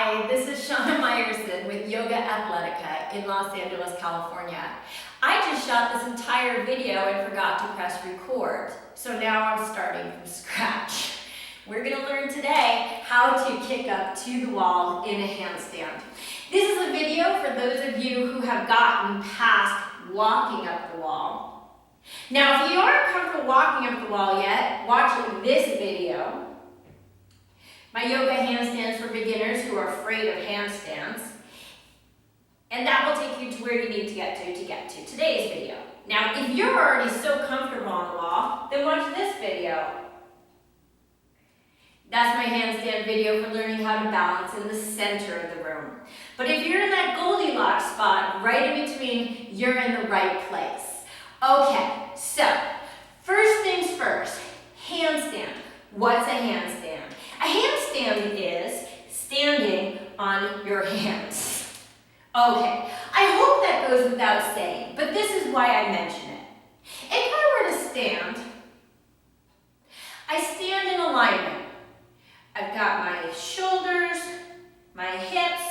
Hi, this is Shana Meyerson with YOGAthletica in Los Angeles, California. I just shot this entire video and forgot to press record, so now I'm starting from scratch. We're going to learn today how to kick up to the wall in a handstand. This is a video for those of you who have gotten past walking up the wall. Now, if you aren't comfortable walking up the wall yet, watch this video. My yoga handstands for beginners who are afraid of handstands. And that will take you to where you need to get to today's video. Now, if you're already so comfortable on the wall, then watch this video. That's my handstand video for learning how to balance in the center of the room. But if you're in that Goldilocks spot, right in between, you're in the right place. Okay, so first things first, handstand. What's a handstand? A handstand is standing on your hands. Okay, I hope that goes without saying, but this is why I mention it. If I were to stand, I stand in alignment. I've got my shoulders, my hips,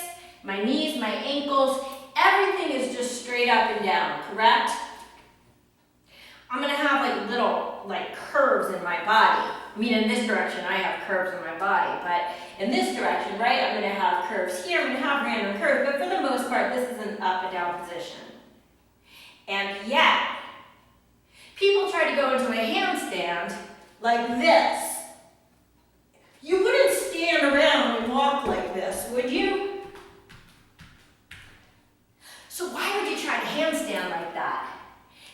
my knees, my ankles, everything is just straight up and down, correct? I'm gonna have little curves in my body. I mean, in this direction, I have curves in my body, but in this direction, right, I'm gonna have curves here, I'm gonna have random curves, but for the most part, this is an up and down position. And yet, people try to go into a handstand like this. You wouldn't stand around and walk like this, would you? So why would you try to handstand like that?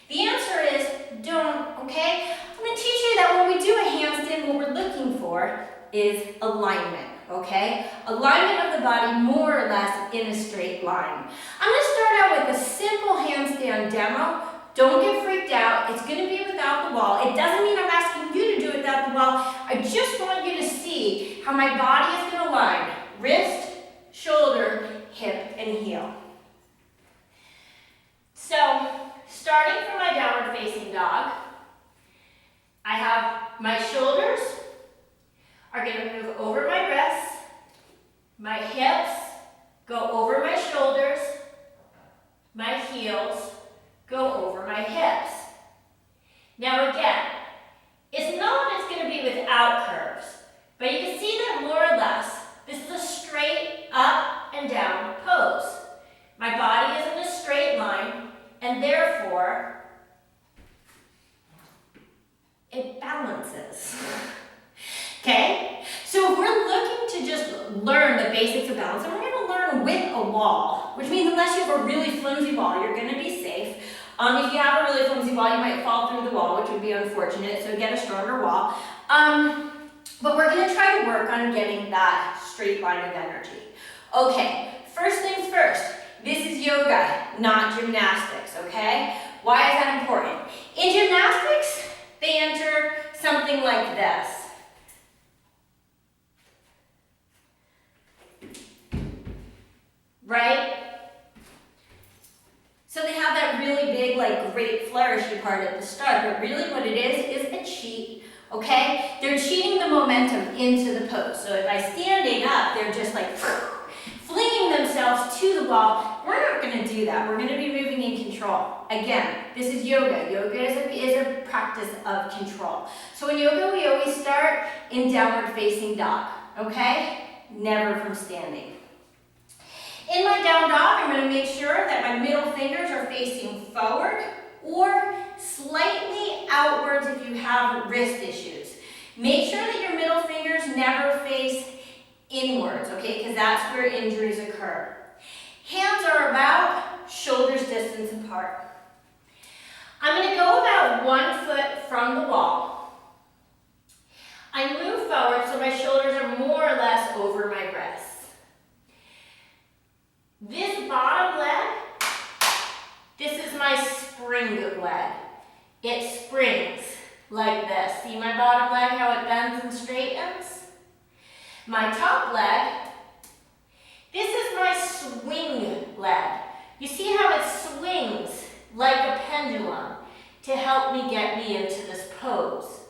The answer is don't, okay? I'm going to teach you that when we do a handstand, what we're looking for is alignment, okay? Alignment of the body more or less in a straight line. I'm going to start out with a simple handstand demo. Don't get freaked out. It's going to be without the wall. It doesn't mean I'm asking you to do it without the wall. I just want you to see how my body is going to align. Wrist, shoulder, hip, and heel. So, starting from my downward facing dog, I have my shoulders are going to move over my wrists, my hips go over my shoulders, my heels go over my hips. Now again, it's not that it's going to be without curves, but you can see that more or less, this is a straight up and down pose. My body is in a straight line, and therefore, it balances. Okay? So if we're looking to just learn the basics of balance, and we're going to learn with a wall, which means unless you have a really flimsy wall, you're going to be safe. If you have a really flimsy wall, you might fall through the wall, which would be unfortunate, so get a stronger wall. But we're going to try to work on getting that straight line of energy. Okay, first things first. This is yoga, not gymnastics, okay? Why is that important? In gymnastics, they enter something like this. Right? So they have that really big, great flourishy part at the start, but really what it is a cheat, okay? They're cheating the momentum into the pose. So by standing up, they're just flinging themselves to the wall. We're not going to do that. We're going to be moving in control. Again, this is yoga. Yoga is a practice of control. So in yoga, we always start in downward facing dog, okay? Never from standing. In my down dog, I'm going to make sure that my middle fingers are facing forward or slightly outwards if you have wrist issues. Make sure that your middle fingers never face inwards, okay, because that's where injuries occur. Hands are about shoulders distance apart. I'm going to go about 1 foot from the wall. I move forward so my shoulders are more or less over my wrists. This bottom leg, this is my spring leg. It springs like this. See my bottom leg, how it bends and straightens? My top leg, this is my swing leg. You see how it swings like a pendulum to help get me into this pose.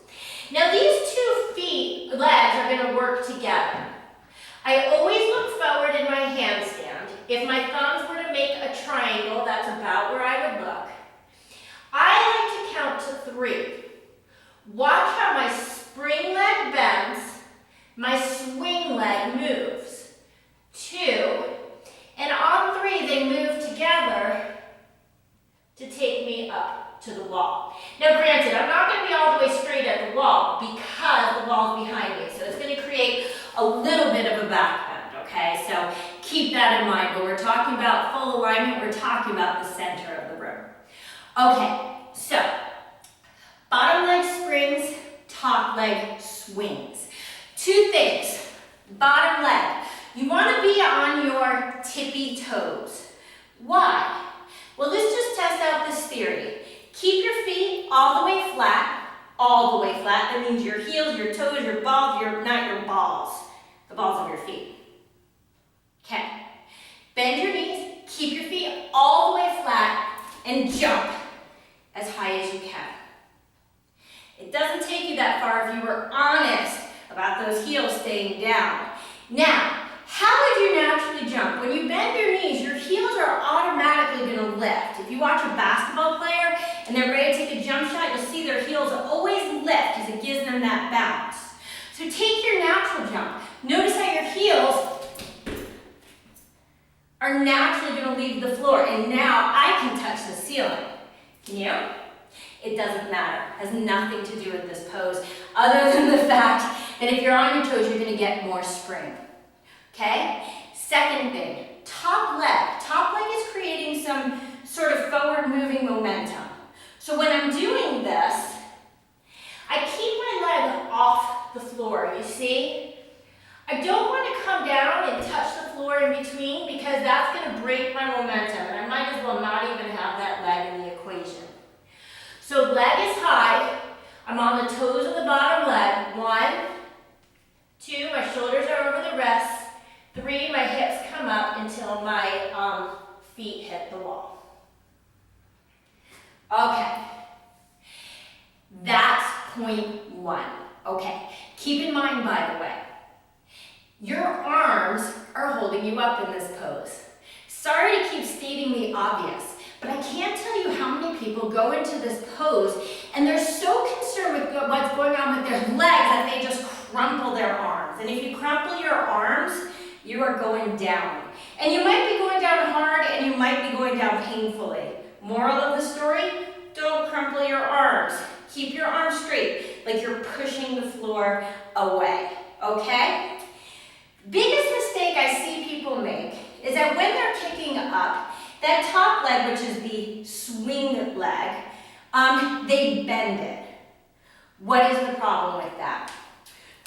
Now these 2 legs are going to work together. I always look forward in if my thumbs were to make a triangle, that's about where I would look. I like to count to 3. Watch how my spring leg bends, my swing leg moves. 2, and on 3 they move together to take me up to the wall. Now granted, I'm not going to be all the way straight at the wall because the wall is behind me, so it's going to create a little bit of a back bend, okay? So keep that in mind. When we're talking about full alignment, we're talking about the center of the room. Okay, so bottom leg springs, top leg swings. 2 things. Bottom leg, you want to be on your tippy toes. Why? Well, let's just test out this theory. Keep your feet all the way flat, all the way flat. That means your heels, your toes, your balls, not your balls, the balls of your feet. Okay. Bend your knees, keep your feet all the way flat, and jump as high as you can. It doesn't take you that far if you were honest about those heels staying down. Now, how would you naturally jump? When you bend your knees, your heels are automatically going to lift. If you watch a basketball player and they're ready to take a jump shot, you'll see their heels always lift because it gives them that bounce. So take your natural jump. Notice how your heels are naturally going to leave the floor, and now I can touch the ceiling. Can you? It doesn't matter. It has nothing to do with this pose other than the fact that if you're on your toes, you're going to get more spring. Okay? Second thing, top leg. Top leg is creating some sort of forward moving momentum. So when I'm doing this, I keep my leg off the floor, you see? I don't want to come down and touch the floor in between because that's going to break my momentum, and I might as well not even have that leg in the equation. So leg is high. I'm on the toes of the bottom leg. 1, 2, my shoulders are over the wrists. 3, my hips come up until my feet hit the wall. Okay. That's point 1. Okay. Keep in mind, by the way, your arms are holding you up in this pose. Sorry to keep stating the obvious, but I can't tell you how many people go into this pose and they're so concerned with what's going on with their legs that they just crumple their arms. And if you crumple your arms, you are going down. And you might be going down hard and you might be going down painfully. Moral of the story, don't crumple your arms. Keep your arms straight, like you're pushing the floor away, okay? Biggest mistake I see people make is that when they're kicking up, that top leg, which is the swing leg, they bend it. What is the problem with that?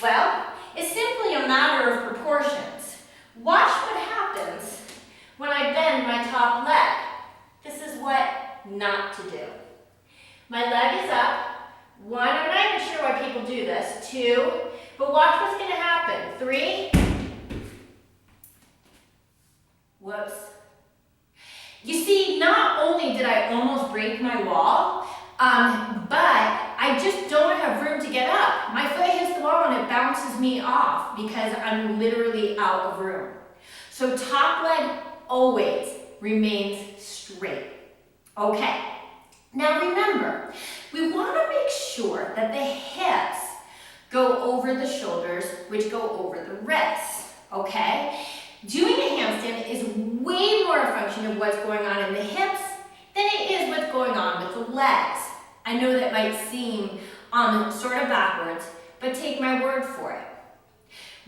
Well, it's simply a matter of proportions. Watch what happens when I bend my top leg. This is what not to do. My leg is up. 1, I'm not even sure why people do this. 2, but watch what's going to happen. 3. Whoops. You see, not only did I almost break my wall, but I just don't have room to get up. My foot hits the wall and it bounces me off because I'm literally out of room. So top leg always remains straight. Okay. Now remember, we want to make sure that the hips go over the shoulders, which go over the wrists. Okay? Doing a handstand is way more a function of what's going on in the hips than it is what's going on with the legs. I know that might seem sort of backwards, but take my word for it.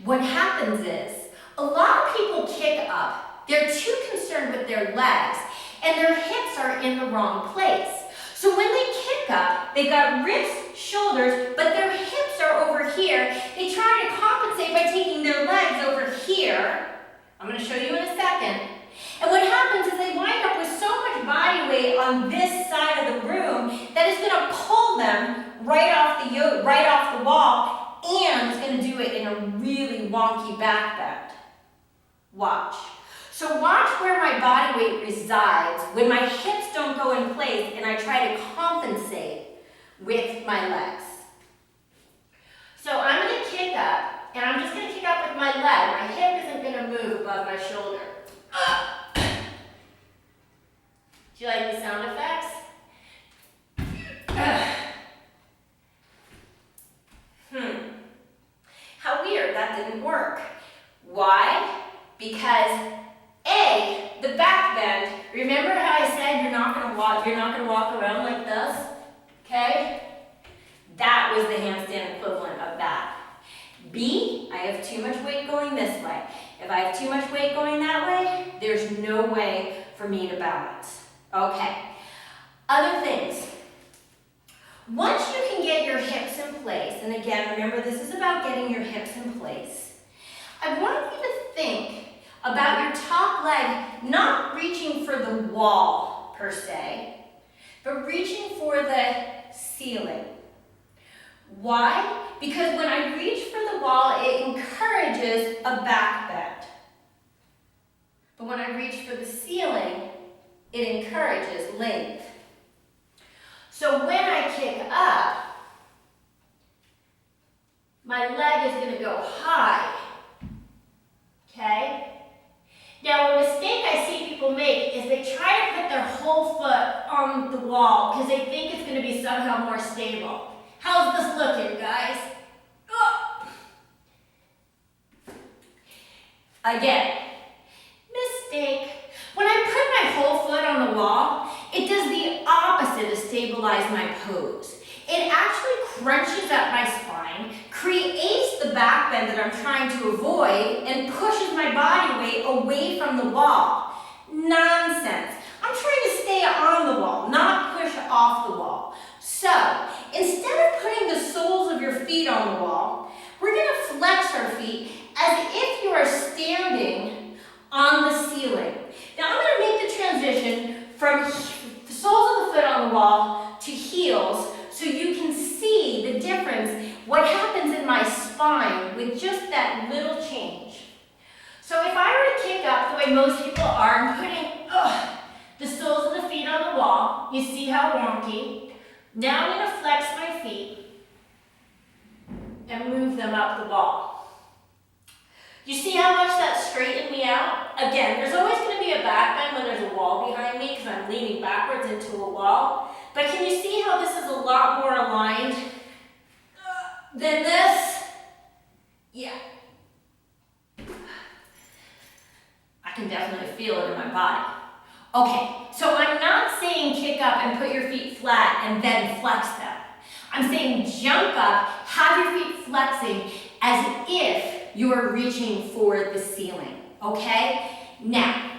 What happens is, a lot of people kick up, they're too concerned with their legs, and their hips are in the wrong place. So when they kick up, they've got wrists, shoulders, but their hips are over here. They try to compensate by taking their legs over here. I'm going to show you in a second. And what happens is they wind up with so much body weight on this side of the room that it's going to pull them right off the wall, and it's going to do it in a really wonky back bend. Watch. So watch where my body weight resides when my hips don't go in place and I try to compensate with my legs. So I'm going to kick up, and I'm just going to kick up with my leg. My hip isn't going to move above my shoulder. Do you like the sound effects? How weird, that didn't work. Why? Because A, the back bend, remember how I said you're not gonna walk around like this? Okay? That was the handstand equivalent of that. B, I have too much weight going this way. If I have too much weight going that way, there's no way for me to balance. Okay. Other things. Once you can get your hips in place, and again, remember this is about getting your hips in place, I want you to think about your top leg not reaching for the wall per se, but reaching for the ceiling. Why? Because when I reach for the wall, it encourages a back bend. But when I reach for the ceiling, it encourages length. So when I kick up, my leg is going to go high. Okay? Now, a mistake I see people make is they try to put their whole foot on the wall because they think it's going to be somehow more stable. How's this looking, guys? Oh. Again, mistake. When I put my whole foot on the wall, it does the opposite to stabilize my pose. It actually crunches up my spine, creates the back bend that I'm trying to avoid, and pushes my body weight away from the wall. Nonsense. I'm trying to stay on the wall, not push off the wall. So, instead of putting the soles of your feet on the wall, we're going to flex our feet as if you are standing on the ceiling. Now, I'm going to make the transition from the soles of the foot on the wall to heels so you can see the difference, what happens in my spine with just that little change. So if I were to kick up the way most people are and putting the soles of the feet on the wall, you see how wonky? Now I'm going to flex my feet and move them up the wall. You see how much that straightened me out? Again, there's always going to be a back bend when there's a wall behind me because I'm leaning backwards into a wall. But can you see how this is a lot more aligned than this? Yeah. I can definitely feel it in my body. Okay, so I'm not saying kick up and put your feet flat and then flex them. I'm saying jump up, have your feet flexing as if you are reaching for the ceiling, okay? Now,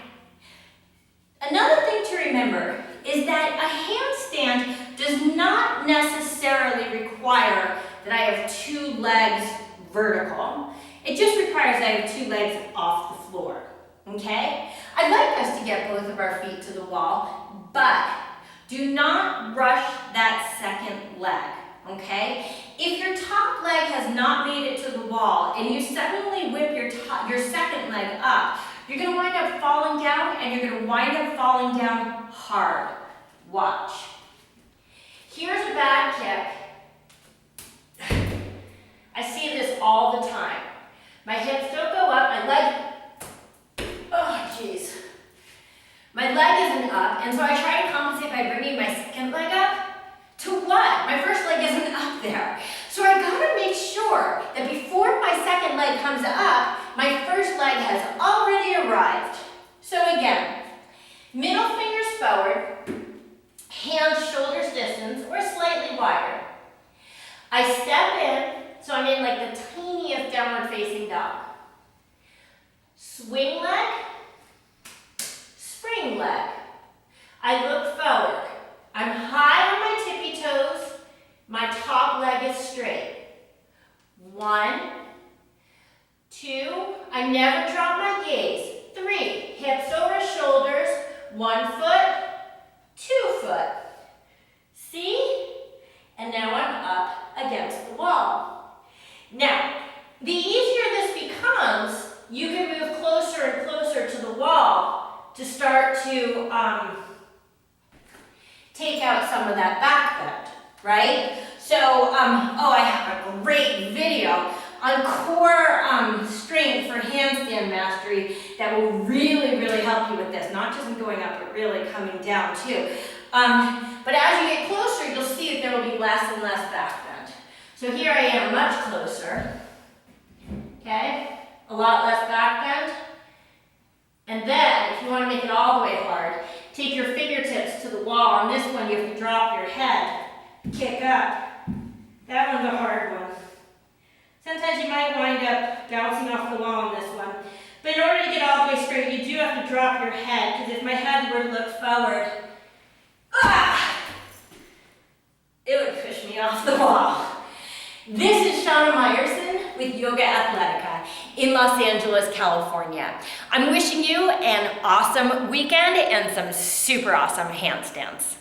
another thing to remember is that a handstand does not necessarily require that I have two legs vertical. It just requires that I have two legs off the floor, okay? I'd like us to get both of our feet to the wall, but do not rush that second leg, okay? If your top leg has not made it to the wall and you suddenly whip your second leg up, you're going to wind up falling down and you're going to wind up falling down hard. Watch. Here's a bad kick. I see this all the time. My hips don't go up, my leg, oh jeez. My leg isn't up, and so I try to compensate by bringing my second leg up. To what? My first leg isn't up there. So I gotta make sure that before my second leg comes up, my first leg has already arrived. So again, middle fingers forward, hands shoulders distance or slightly wider. I step in, so I'm in like the tiniest downward facing dog. Swing leg, spring leg. I look forward. I'm high on my tippy toes. My top leg is straight. 1, 2, I never drop my gaze. 3, hips over shoulders, 1 foot, 2 foot. See? And now I'm up against the wall. Now, the easier this becomes, you can move closer and closer to the wall to start to take out some of that back bend, right? So, I have a great video on core strength for handstand mastery that will really, really help you with this. Not just going up, but really coming down too. But as you get closer, you'll see that there will be less and less back bend. So here I am much closer. Okay, a lot less back bend. And then, if you want to make it all the way hard, take your fingertips to the wall. On this one, you have to drop your head, kick up. That one's a hard one. Sometimes you might wind up bouncing off the wall on this one. But in order to get all the way straight, you do have to drop your head, because if my head were to look forward, it would push me off the wall. This is Shana Meyerson with YOGAthletica in Los Angeles, California. I'm wishing you an awesome weekend and some super awesome handstands.